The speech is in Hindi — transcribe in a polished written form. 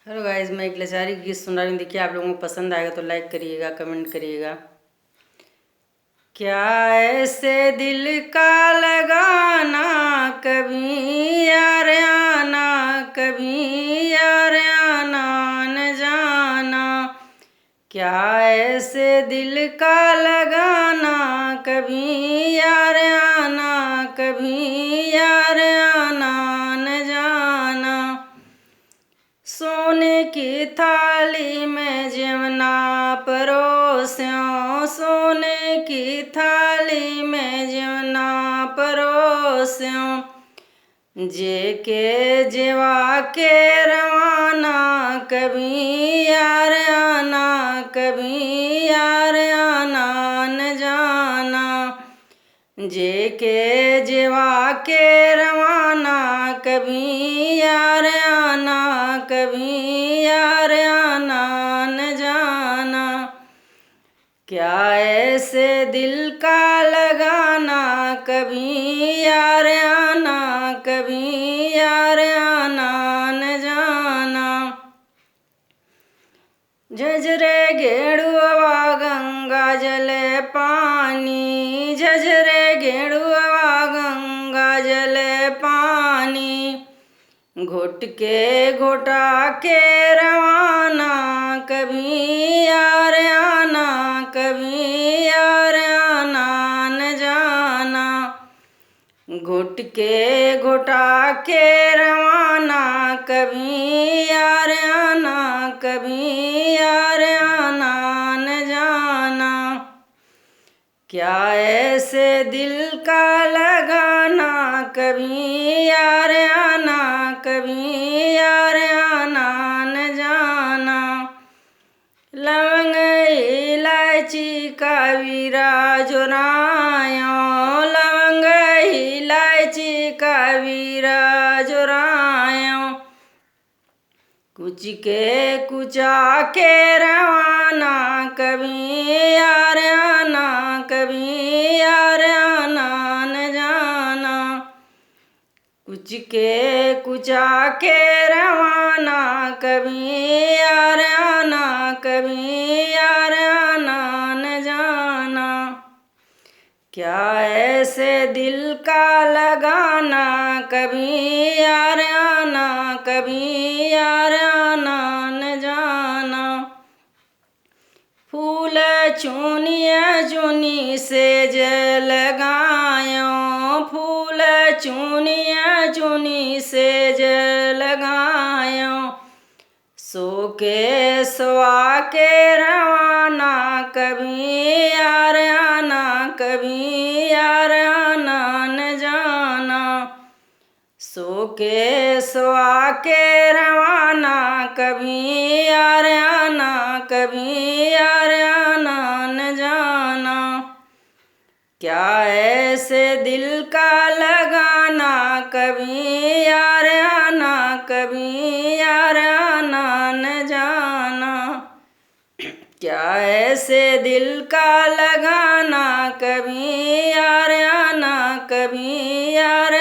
हेलो गाइस, मैं एक लाचारी गीत सुन रही हूँ। देखिए, आप लोगों को पसंद आएगा तो लाइक करिएगा, कमेंट करिएगा। क्या ऐसे दिल का लगाना, कभी यार आना, कभी यार आना न जाना। क्या ऐसे दिल का लगाना, कभी यार आना, कभी यार आना न जाना। सोने की थाली में जेवना परोस्यों, सोने की थाली में जेवना परोस्यों। जे के जेवा के रवाना, कभी यार आना, कभी यार आना न जाना। जे के जेवा के रवाना, कभी यार आना, कभी यार आना न जाना। क्या ऐसे दिल का लगाना, कभी यार आना, कभी यार आना न जाना। झझरे गेड़ुआ गंगा जले पानी, झझरे गेड़ुआ गंगा जले पानी। घोट के घोटा के रवाना, कभी यार आना, कभी यार आना न जाना। घुट के घोटा के रवाना, कभी यार आना, कभी यार आना न जाना। क्या ऐसे दिल का लगाना, कभी यार आना, कभी यार आना न जाना। लवंग इलायची का वीरा जोरायो, लवंग इलायची का वीरा जोरायो। कुछ के कुचा के रवाना, कभी यार आना, कभी यार आना न जाना। कुछ के कुचा के रवाना, कभी यार आना, कभी यार आना न जाना। क्या ऐसे दिल का लगाना, कभी यार आना, कभी यार आना न जाना। फूल चूनिया चूनी से लगायो, फूल चूनिया चूनी से लगायो। सो के सवा के रवाना, कभी यार आना, कभी यार आना न जाना। सो के सवा के रवाना, कभी यार आना, कभी यार आना न जाना। क्या ऐसे दिल का लगाना, कभी यार आना, कभी यार आना न जाना। क्या ऐसे दिल का लगाना, कभी यार आना, कभी यार